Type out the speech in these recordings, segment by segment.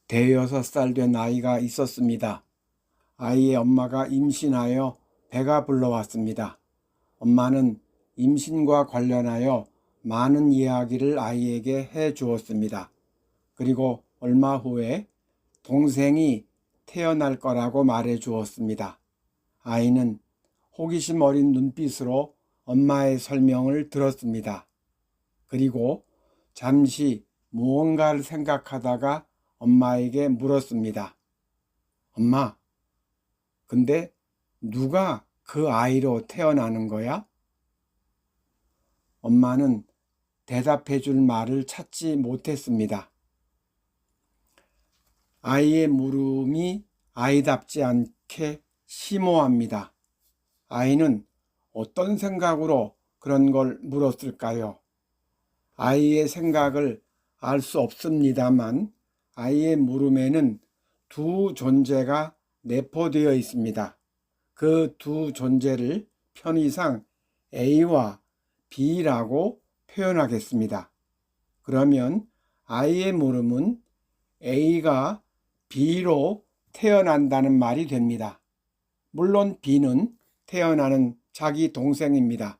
대여섯 살 된 아이가 있었습니다. 아이의 엄마가 임신하여 배가 불러왔습니다. 엄마는 임신과 관련하여 많은 이야기를 아이에게 해 주었습니다. 그리고 얼마 후에 동생이 태어날 거라고 말해 주었습니다. 아이는 호기심 어린 눈빛으로 엄마의 설명을 들었습니다. 그리고 잠시 무언가를 생각하다가 엄마에게 물었습니다. 엄마, 근데 누가 그 아이로 태어나는 거야? 엄마는 대답해 줄 말을 찾지 못했습니다. 아이의 물음이 아이답지 않게 심오합니다. 아이는 어떤 생각으로 그런 걸 물었을까요? 아이의 생각을 알 수 없습니다만 아이의 물음에는 두 존재가 내포되어 있습니다. 그 두 존재를 편의상 A와 B라고 표현하겠습니다. 그러면 아이의 물음은 A가 B로 태어난다는 말이 됩니다. 물론 B는 태어나는 자기 동생입니다.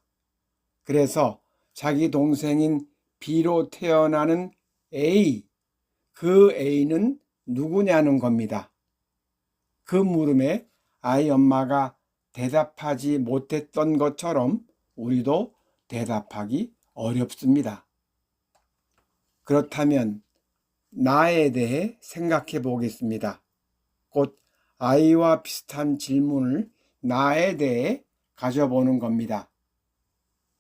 그래서 자기 동생인 B로 태어나는 A, 그 A는 누구냐는 겁니다. 그 물음에 아이 엄마가 대답하지 못했던 것처럼 우리도 대답하기 어렵습니다. 그렇다면 나에 대해 생각해 보겠습니다. 곧 아이와 비슷한 질문을 나에 대해 가져보는 겁니다.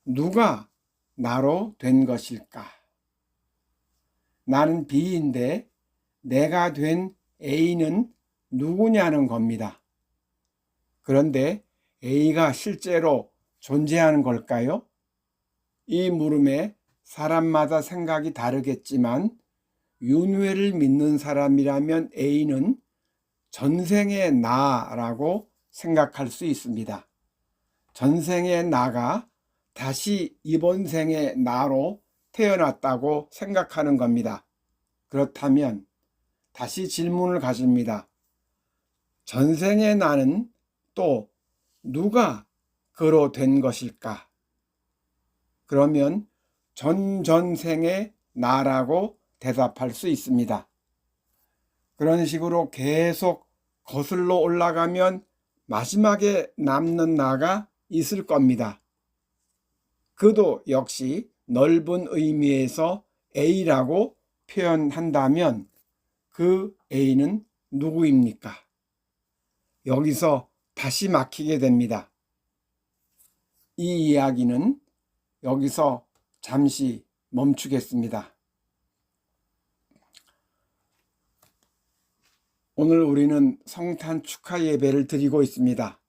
누가 나로 된 것일까? 나는 B인데 내가 된 A는 누구냐는 겁니다. 그런데 A가 실제로 존재하는 걸까요? 이 물음에 사람마다 생각이 다르겠지만 윤회를 믿는 사람이라면 A는 전생의 나라고 생각할 수 있습니다. 전생의 나가 다시 이번 생의 나로 태어났다고 생각하는 겁니다. 그렇다면 다시 질문을 가집니다. 전생의 나는 또 누가 그로 된 것일까? 그러면 전전생의 나라고 대답할 수 있습니다. 그런 식으로 계속 거슬러 올라가면 마지막에 남는 나가 있을 겁니다. 그도 역시 넓은 의미에서 A라고 표현한다면 그 A는 누구입니까? 여기서 다시 막히게 됩니다. 이 이야기는 여기서 잠시 멈추겠습니다. 오늘 우리는 성탄 축하 예배를 드리고 있습니다.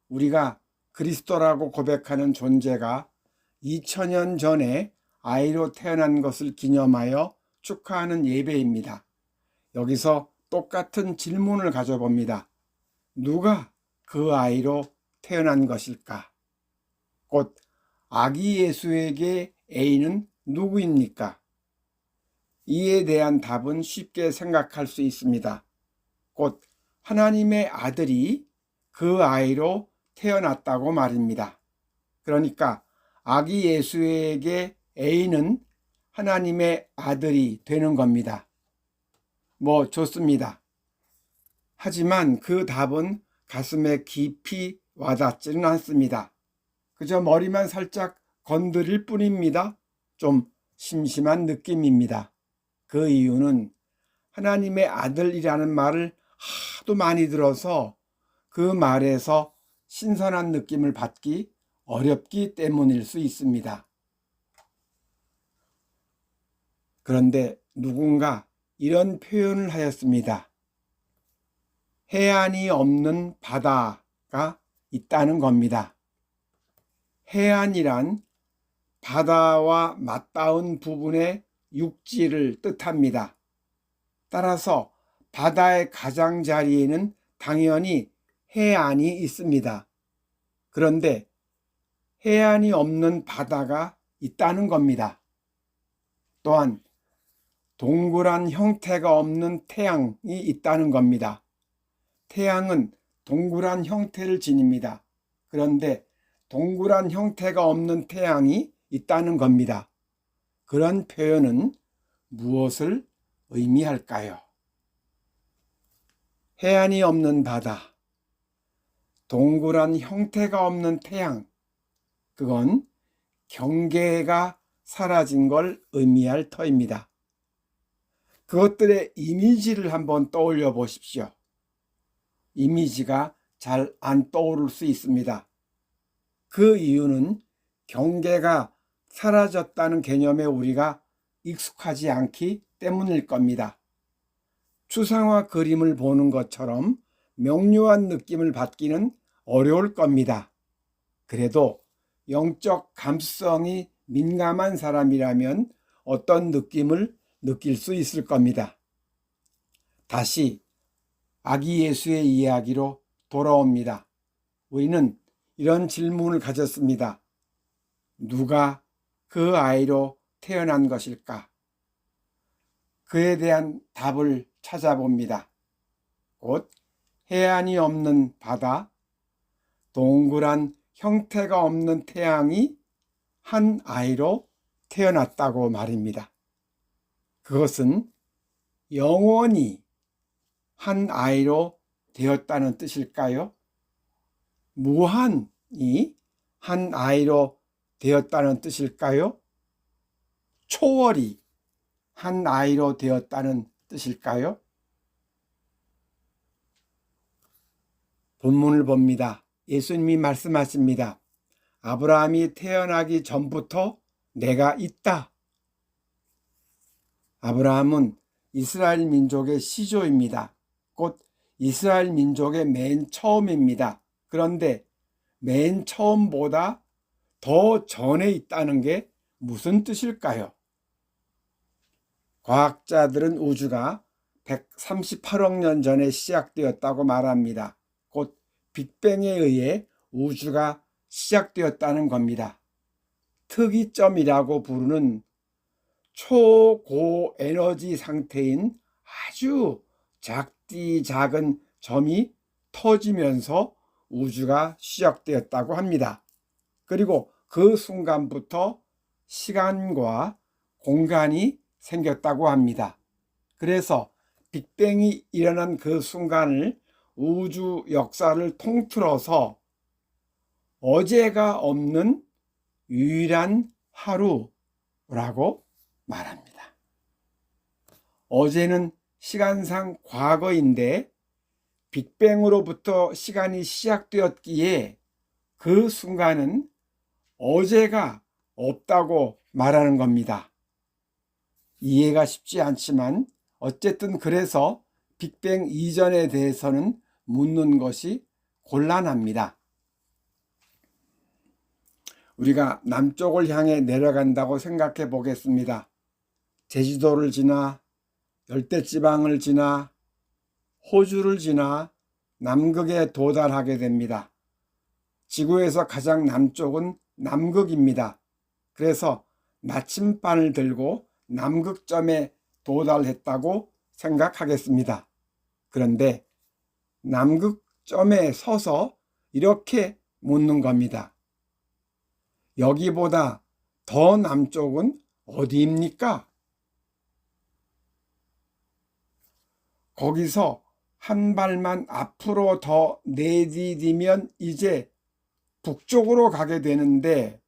우리가 그리스도라고 고백하는 존재가 2000년 전에 아이로 태어난 것을 기념하여 축하하는 예배입니다. 여기서 똑같은 질문을 가져봅니다. 누가 그 아이로 태어난 것일까? 곧 아기 예수에게 A는 누구입니까? 이에 대한 답은 쉽게 생각할 수 있습니다. 곧 하나님의 아들이 그 아이로 태어났다고 말입니다. 그러니까 아기 예수에게 A는 하나님의 아들이 되는 겁니다. 좋습니다. 하지만 그 답은 가슴에 깊이 와닿지는 않습니다. 그저 머리만 살짝 건드릴 뿐입니다. 좀 심심한 느낌입니다. 그 이유는 하나님의 아들이라는 말을 하도 많이 들어서 그 말에서 신선한 느낌을 받기 어렵기 때문일 수 있습니다. 그런데 누군가 이런 표현을 하였습니다. 해안이 없는 바다가 있다는 겁니다. 해안이란 바다와 맞닿은 부분의 육지를 뜻합니다. 따라서 바다의 가장자리에는 당연히 해안이 있습니다. 그런데 해안이 없는 바다가 있다는 겁니다. 또한 동그란 형태가 없는 태양이 있다는 겁니다. 태양은 동그란 형태를 지닙니다. 그런데 동그란 형태가 없는 태양이 있다는 겁니다. 그런 표현은 무엇을 의미할까요? 해안이 없는 바다, 동그란 형태가 없는 태양, 그건 경계가 사라진 걸 의미할 터입니다. 그것들의 이미지를 한번 떠올려 보십시오. 이미지가 잘 안 떠오를 수 있습니다. 그 이유는 경계가 사라졌다는 개념에 우리가 익숙하지 않기 때문일 겁니다. 추상화 그림을 보는 것처럼 명료한 느낌을 받기는 어려울 겁니다. 그래도 영적 감수성이 민감한 사람이라면 어떤 느낌을 느낄 수 있을 겁니다. 다시 아기 예수의 이야기로 돌아옵니다. 우리는 이런 질문을 가졌습니다. 누가 그 아이로 태어난 것일까? 그에 대한 답을 찾아봅니다. 곧 해안이 없는 바다, 동그란 형태가 없는 태양이 한 아이로 태어났다고 말입니다. 그것은 영원히 한 아이로 되었다는 뜻일까요? 무한히 한 아이로 되었다는 뜻일까요? 초월이 한 아이로 되었다는 뜻일까요? 본문을 봅니다. 예수님이 말씀하십니다. 아브라함이 태어나기 전부터 내가 있다. 아브라함은 이스라엘 민족의 시조입니다. 곧 이스라엘 민족의 맨 처음입니다. 그런데 맨 처음보다 더 전에 있다는 게 무슨 뜻일까요? 과학자들은 우주가 138억 년 전에 시작되었다고 말합니다. 곧 빅뱅에 의해 우주가 시작되었다는 겁니다. 특이점이라고 부르는 초고에너지 상태인 아주 작디 작은 점이 터지면서 우주가 시작되었다고 합니다. 그리고 그 순간부터 시간과 공간이 생겼다고 합니다. 그래서 빅뱅이 일어난 그 순간을 우주 역사를 통틀어서 어제가 없는 유일한 하루라고 말합니다. 어제는 시간상 과거인데 빅뱅으로부터 시간이 시작되었기에 그 순간은 어제가 없다고 말하는 겁니다. 이해가 쉽지 않지만 어쨌든 그래서 빅뱅 이전에 대해서는 묻는 것이 곤란합니다. 우리가 남쪽을 향해 내려간다고 생각해 보겠습니다. 제주도를 지나 열대지방을 지나 호주를 지나 남극에 도달하게 됩니다. 지구에서 가장 남쪽은 남극입니다. 그래서 나침반을 들고 남극점에 도달했다고 생각하겠습니다. 그런데 남극점에 서서 이렇게 묻는 겁니다. 여기보다 더 남쪽은 어디입니까? 거기서 한 발만 앞으로 더 내디디면 이제 북쪽으로 가게 되는데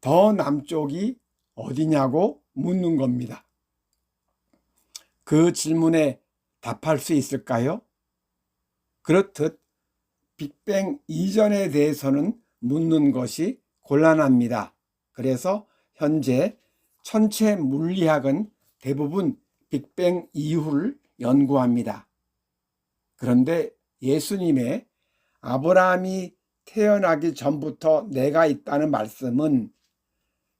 더 남쪽이 어디냐고 묻는 겁니다. 그 질문에 답할 수 있을까요? 그렇듯 빅뱅 이전에 대해서는 묻는 것이 곤란합니다. 그래서 현재 천체 물리학은 대부분 빅뱅 이후를 연구합니다. 그런데 예수님의 아브라함이 태어나기 전부터 내가 있다는 말씀은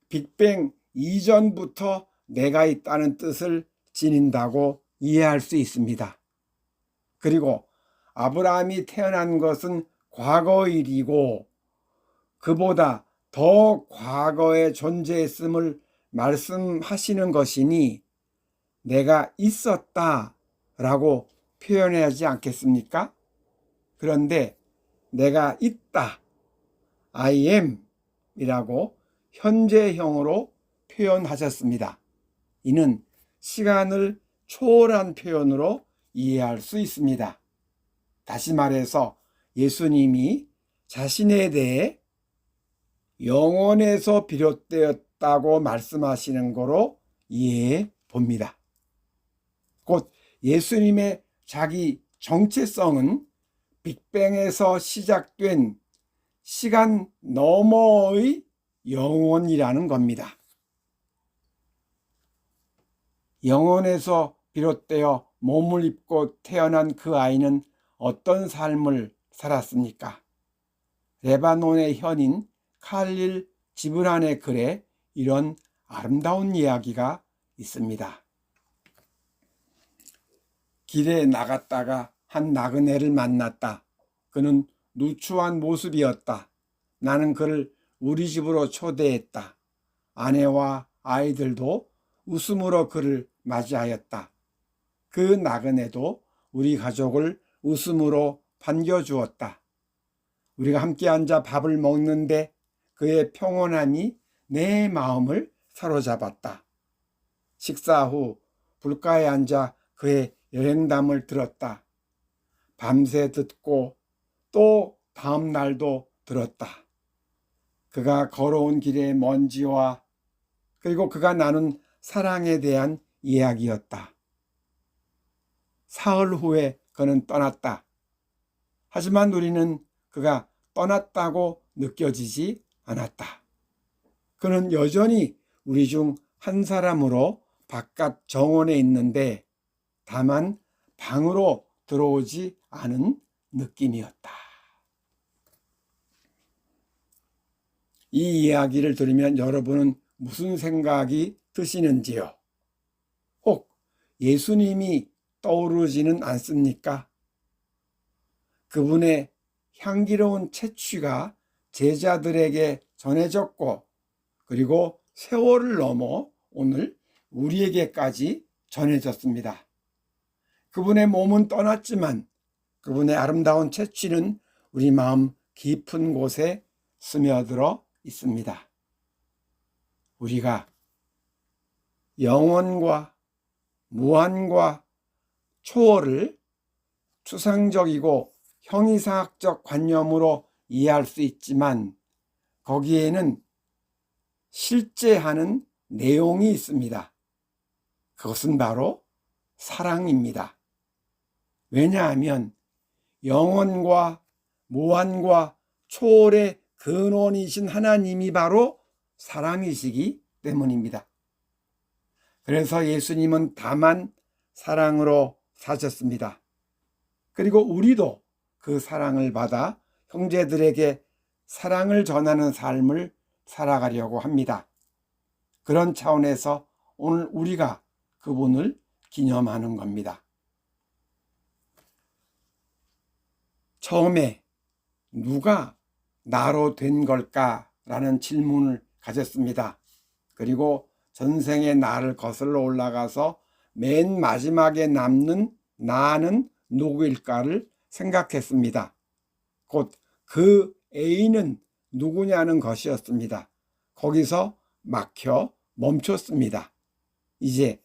빅뱅 이전부터 내가 있다는 뜻을 지닌다고 이해할 수 있습니다. 그리고 아브라함이 태어난 것은 과거 일이고 그보다 더 과거에 존재했음을 말씀하시는 것이니 내가 있었다 라고 표현하지 않겠습니까? 그런데 내가 있다, I am 이라고 현재형으로 표현하셨습니다. 이는 시간을 초월한 표현으로 이해할 수 있습니다. 다시 말해서 예수님이 자신에 대해 영원에서 비롯되었다고 말씀하시는 거로 이해해 봅니다. 곧 예수님의 자기 정체성은 빅뱅에서 시작된 시간 너머의 영혼이라는 겁니다. 영혼에서 비롯되어 몸을 입고 태어난 그 아이는 어떤 삶을 살았습니까? 레바논의 현인 칼릴 지브란의 글에 이런 아름다운 이야기가 있습니다. 길에 나갔다가 한 나그네를 만났다. 그는 누추한 모습이었다. 나는 그를 우리 집으로 초대했다. 아내와 아이들도 웃음으로 그를 맞이하였다. 그 나그네도 우리 가족을 웃음으로 반겨주었다. 우리가 함께 앉아 밥을 먹는데 그의 평온함이 내 마음을 사로잡았다. 식사 후 불가에 앉아 그의 여행담을 들었다. 밤새 듣고 또 다음 날도 들었다. 그가 걸어온 길의 먼지와 그리고 그가 나눈 사랑에 대한 이야기였다. 사흘 후에 그는 떠났다. 하지만 우리는 그가 떠났다고 느껴지지 않았다. 그는 여전히 우리 중 한 사람으로 바깥 정원에 있는데 다만 방으로 들어오지 않은 느낌이었다. 이 이야기를 들으면 여러분은 무슨 생각이 드시는지요? 혹 예수님이 떠오르지는 않습니까? 그분의 향기로운 채취가 제자들에게 전해졌고 그리고 세월을 넘어 오늘 우리에게까지 전해졌습니다. 그분의 몸은 떠났지만 그분의 아름다운 채취는 우리 마음 깊은 곳에 스며들어 있습니다. 우리가 영원과 무한과 초월을 추상적이고 형이상학적 관념으로 이해할 수 있지만 거기에는 실제 하는 내용이 있습니다. 그것은 바로 사랑입니다. 왜냐하면 영원과 무한과 초월의 근원이신 하나님이 바로 사랑이시기 때문입니다. 그래서 예수님은 다만 사랑으로 사셨습니다. 그리고 우리도 그 사랑을 받아 형제들에게 사랑을 전하는 삶을 살아가려고 합니다. 그런 차원에서 오늘 우리가 그분을 기념하는 겁니다. 처음에 누가 나로 된 걸까라는 질문을 가졌습니다. 그리고 전생의 나를 거슬러 올라가서 맨 마지막에 남는 나는 누구일까를 생각했습니다. 곧 그 A는 누구냐는 것이었습니다. 거기서 막혀 멈췄습니다. 이제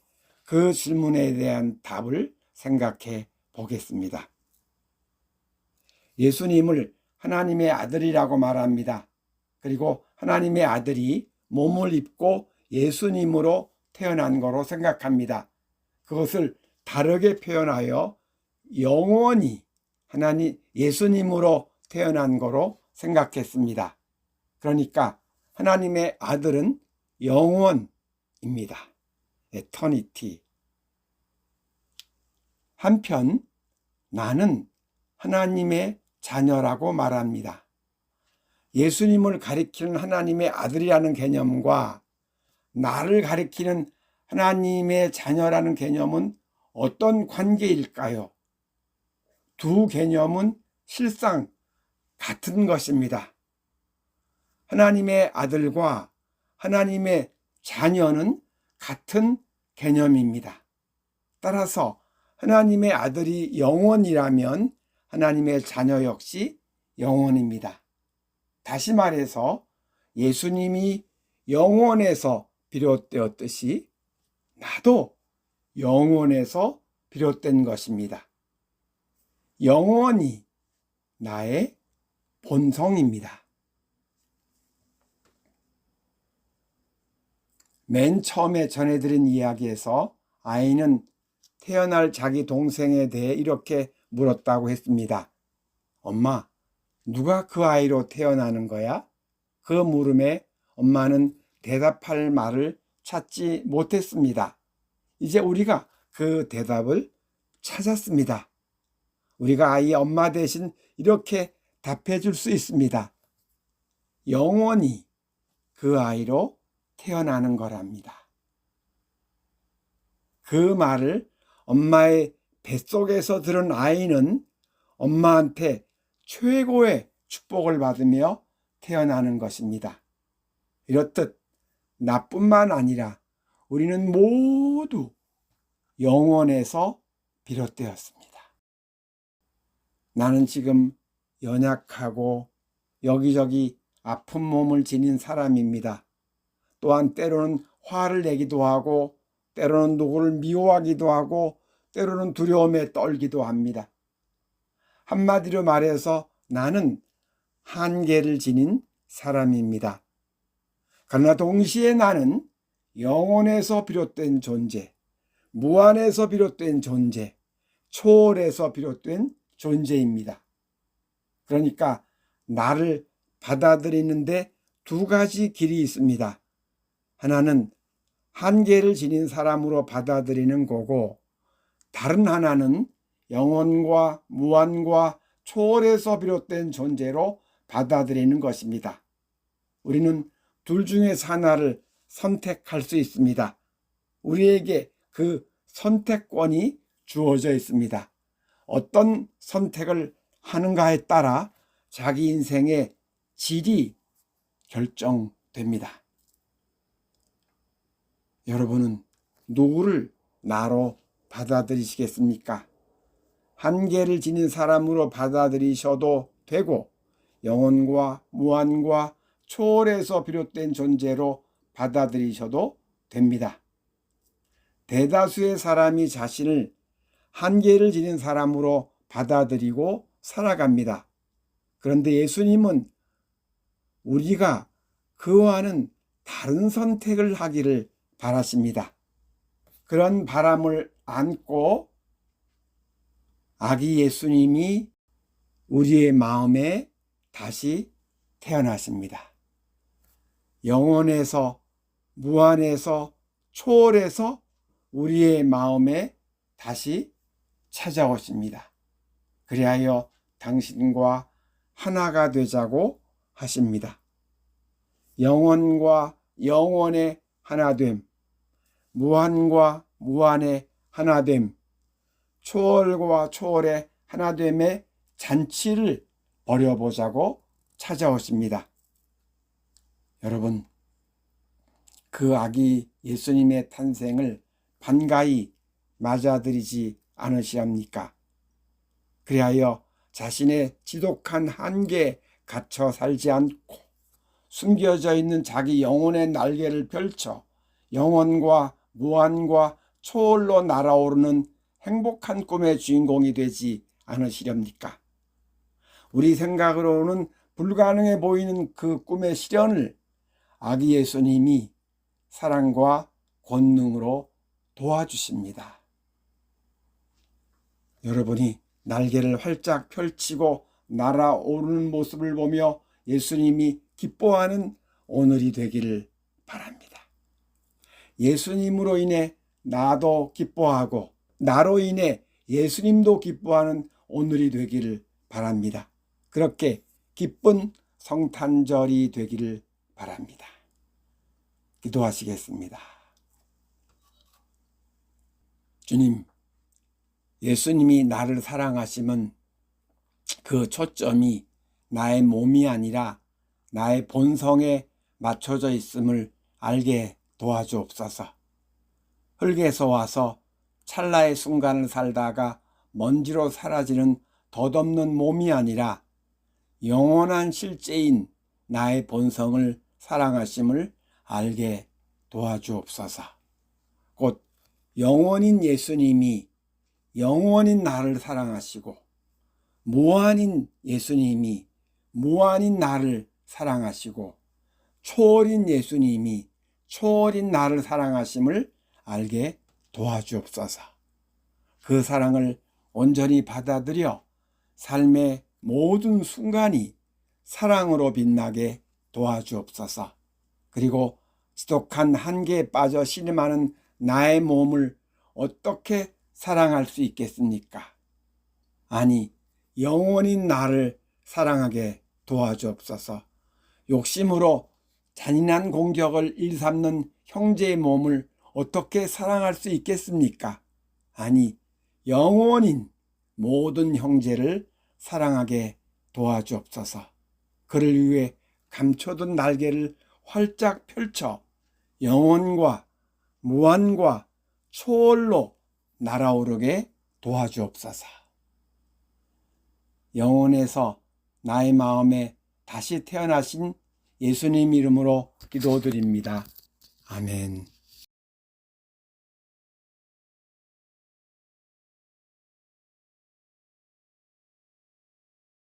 그 질문에 대한 답을 생각해 보겠습니다. 예수님을 하나님의 아들이라고 말합니다. 그리고 하나님의 아들이 몸을 입고 예수님으로 태어난 거로 생각합니다. 그것을 다르게 표현하여 영원히 예수님으로 태어난 거로 생각했습니다. 그러니까 하나님의 아들은 영원입니다. 에터니티. 한편 나는 하나님의 자녀라고 말합니다. 예수님을 가리키는 하나님의 아들이라는 개념과 나를 가리키는 하나님의 자녀라는 개념은 어떤 관계일까요? 두 개념은 실상 같은 것입니다. 하나님의 아들과 하나님의 자녀는 같은 개념입니다. 따라서 하나님의 아들이 영원이라면 하나님의 자녀 역시 영원입니다. 다시 말해서 예수님이 영원에서 비롯되었듯이 나도 영원에서 비롯된 것입니다. 영원이 나의 본성입니다. 맨 처음에 전해드린 이야기에서 아이는 태어날 자기 동생에 대해 이렇게 물었다고 했습니다. 엄마, 누가 그 아이로 태어나는 거야? 그 물음에 엄마는 대답할 말을 찾지 못했습니다. 이제 우리가 그 대답을 찾았습니다. 우리가 아이의 엄마 대신 이렇게 답해 줄 수 있습니다. 영원히 그 아이로 태어나는 거랍니다. 그 말을 엄마의 뱃속에서 들은 아이는 엄마한테 최고의 축복을 받으며 태어나는 것입니다. 이렇듯 나뿐만 아니라 우리는 모두 영원에서 비롯되었습니다. 나는 지금 연약하고 여기저기 아픈 몸을 지닌 사람입니다. 또한 때로는 화를 내기도 하고 때로는 누구를 미워하기도 하고 때로는 두려움에 떨기도 합니다. 한마디로 말해서 나는 한계를 지닌 사람입니다. 그러나 동시에 나는 영원에서 비롯된 존재, 무한에서 비롯된 존재, 초월에서 비롯된 존재입니다. 그러니까 나를 받아들이는데 두 가지 길이 있습니다. 하나는 한계를 지닌 사람으로 받아들이는 거고, 다른 하나는 영원과 무한과 초월에서 비롯된 존재로 받아들이는 것입니다. 우리는 둘 중에서 하나를 선택할 수 있습니다. 우리에게 그 선택권이 주어져 있습니다. 어떤 선택을 하는가에 따라 자기 인생의 질이 결정됩니다. 여러분은 누구를 나로 받아들이시겠습니까? 한계를 지닌 사람으로 받아들이셔도 되고 영원과 무한과 초월에서 비롯된 존재로 받아들이셔도 됩니다. 대다수의 사람이 자신을 한계를 지닌 사람으로 받아들이고 살아갑니다. 그런데 예수님은 우리가 그와는 다른 선택을 하기를 바라십니다. 그런 바람을 안고 아기 예수님이 우리의 마음에 다시 태어나십니다. 영원에서 무한에서 초월해서 우리의 마음에 다시 찾아오십니다. 그리하여 당신과 하나가 되자고 하십니다. 영원과 영원의 하나됨, 무한과 무한의 하나됨, 초월과 초월의 하나됨의 잔치를 벌여보자고 찾아오십니다. 여러분, 그 아기 예수님의 탄생을 반가이 맞아들이지 않으시합니까? 그리하여 자신의 지독한 한계에 갇혀 살지 않고 숨겨져 있는 자기 영혼의 날개를 펼쳐 영원과 무한과 초월로 날아오르는 행복한 꿈의 주인공이 되지 않으시렵니까? 우리 생각으로는 불가능해 보이는 그 꿈의 실현을 아기 예수님이 사랑과 권능으로 도와주십니다. 여러분이 날개를 활짝 펼치고 날아오르는 모습을 보며 예수님이 기뻐하는 오늘이 되기를 바랍니다. 예수님으로 인해 나도 기뻐하고 나로 인해 예수님도 기뻐하는 오늘이 되기를 바랍니다. 그렇게 기쁜 성탄절이 되기를 바랍니다. 기도하시겠습니다. 주님, 예수님이 나를 사랑하시면 그 초점이 나의 몸이 아니라 나의 본성에 맞춰져 있음을 알게 도와주옵소서. 흙에서 와서 찰나의 순간을 살다가 먼지로 사라지는 덧없는 몸이 아니라 영원한 실제인 나의 본성을 사랑하심을 알게 도와주옵소서. 곧 영원인 예수님이 영원인 나를 사랑하시고 무한인 예수님이 무한인 나를 사랑하시고 초월인 예수님이 초월인 나를 사랑하심을 알게 도와주옵소서. 그 사랑을 온전히 받아들여 삶의 모든 순간이 사랑으로 빛나게 도와주옵소서. 그리고 지독한 한계에 빠져 신음하는 나의 몸을 어떻게 사랑할 수 있겠습니까? 아니, 영원인 나를 사랑하게 도와주옵소서. 욕심으로 잔인한 공격을 일삼는 형제의 몸을 어떻게 사랑할 수 있겠습니까? 아니, 영원인 모든 형제를 사랑하게 도와주옵소서. 그를 위해 감춰둔 날개를 활짝 펼쳐 영원과 무한과 초월로 날아오르게 도와주옵소서. 영원에서 나의 마음에 다시 태어나신 예수님 이름으로 기도드립니다. 아멘.